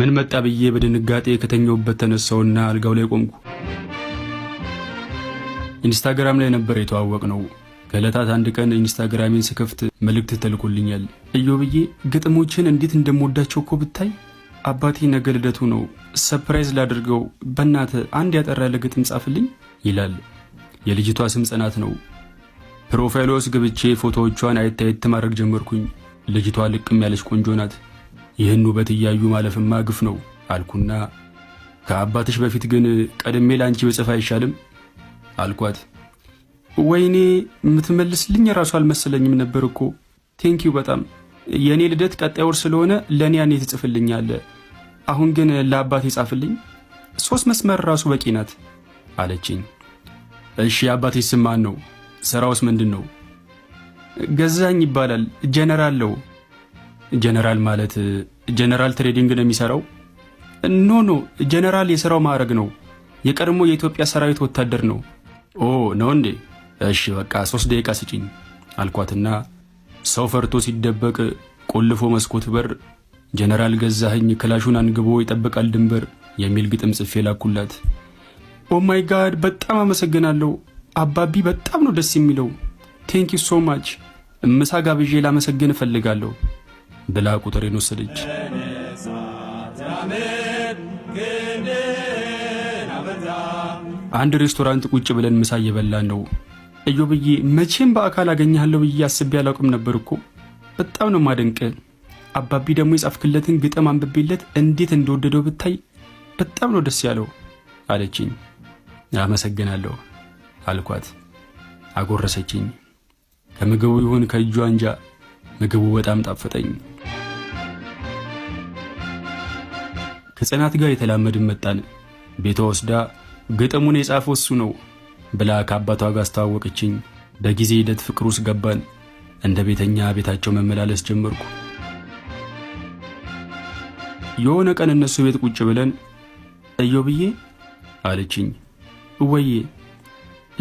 ምን መጣ ብዬ በድንጋጤ ከተኛውበት ተነሳውና አልጋው ላይ ቆምኩ። ኢንስታግራም ላይ ነበር የተዋወቅነው። ከዕለታት አንድ ቀን ኢንስታግራሜን ስከፍት መልእክት ተልኮልኛል። እዮብዬ ግጥሞችን እንዴት እንደምወዳቸው እኮ ብታይ። አባቴ ነገ ልደቱ ነው፣ ሰርፕራይዝ ላድርገው፣ በእናተ አንድ ያጠራ ያለ ግጥም ጻፍልኝ ይላል። የልጅቷ ስም ጽናት ነው። ፕሮፋይሏ ውስጥ ገብቼ ፎቶዎቿን አየት ማድረግ ጀመርኩኝ። ልጅቷ ልቅም ያለች ቆንጆ ናት። ይህን ውበት እያዩ ማለፍማ ግፍ ነው አልኩና ከአባትሽ በፊት ግን ቀድሜ ላንቺ በጽፍ አይሻልም አልኳት። ወይኔ የምትመልስልኝ ራሱ አልመሰለኝም ነበር እኮ ቴንኪው በጣም የኔ ልደት ቀጣይ ወር ስለሆነ ለኔ ያኔ ትጽፍልኛለህ። አሁን ግን ለአባቴ ጻፍልኝ፣ 3 መስመር ራሱ በቂ ናት አለችኝ። እሺ አባቴ ስም ማን ነው? ስራውስ ምንድነው? ገዛኝ ይባላል። ጀነራል ነው። ጀነራል ማለት ጀነራል ትሬዲንግ ነው የሚሰራው? ኖ ጀነራል የሥራው ማዕረግ ነው። የቀድሞ የኢትዮጵያ ሰራዊት ወታደር ነው። ኦ ነው እንዴ? እሺ በቃ 3 ደቂቃ ስጪኝ አልኳትና ሰው ፈርቶ ሲደበቅ ቆልፎ መስኮት በር ጀነራል ገዛኸኝ ክላሹን አንግቦ ይጠብቃል ድንበር የሚል ግጥም ጽፌ ላኩላት። ኦ ማይ ጋድ በጣም አመሰግናለሁ አባቢ፣ በጣም ነው ደስ የሚለው። ቴንክ ዩ ሶ ማች። ምሳ ጋብዤ ላመሰግን እፈልጋለሁ ብላ ቁጥሬን ወሰደች። አንድ ሬስቶራንት ቁጭ ብለን ምሳ እየበላን ነው። እዮብዬ መቼም በአካል አገኘሃለሁ ብዬ አስቤ አላውቅም ነበር እኮ። በጣም ነው ማደንቅ። አባቢ ደግሞ የጻፍክለትን ግጥም አንብቤለት እንዴት እንደወደደው ብታይ። በጣም ነው ደስ ያለው አለችኝ። አመሰግናለሁ አልኳት። አጎረሰችኝ። ከምግቡ ይሁን ከእጇ እንጃ ምግቡ በጣም ጣፈጠኝ። ከጽናት ጋር የተላመድን መጣን። ቤቷ ወስዳ ግጥሙን የጻፈው እሱ ነው ብላ ከአባቷ ጋር አስተዋወቀችኝ። በጊዜ ሂደት ፍቅር ውስጥ ገባን። እንደ ቤተኛ ቤታቸው መመላለስ ጀመርኩ። የሆነ ቀን እነሱ ቤት ቁጭ ብለን እዮብዬ አለችኝ። ወዬ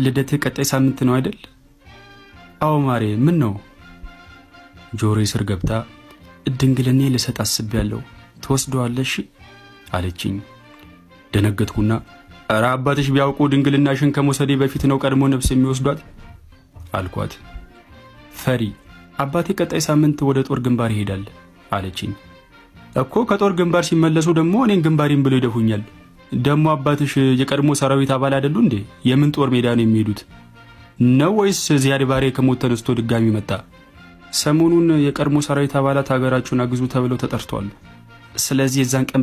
ልደት ቀጣይ ሳምንት ነው አይደል? አዎ ማሬ፣ ምን ነው? ጆሮዬ ስር ገብታ ድንግልኔ ልሰጥ አስቤያለሁ ትወስደዋለሽ አለችኝ። ደነገጥኩና ኧረ አባትሽ ቢያውቁ ድንግልናሽን ከመውሰዴ በፊት ነው ቀድሞ ነፍስ የሚወስዷት አልኳት። ፈሪ አባቴ ቀጣይ ሳምንት ወደ ጦር ግንባር ይሄዳል አለችኝ። እኮ ከጦር ግንባር ሲመለሱ ደግሞ እኔን ግንባሬን ብለው ይደፉኛል። ደግሞ አባትሽ የቀድሞ ሰራዊት አባል አይደሉ እንዴ? የምን ጦር ሜዳ ነው የሚሄዱት? ነው ወይስ ዚያድ ባሬ ከሞት ተነስቶ ድጋሚ መጣ? ሰሞኑን የቀድሞ ሰራዊት አባላት ሀገራቸውን አግዙ ተብለው ተጠርተዋል። ስለዚህ የዛን ቀን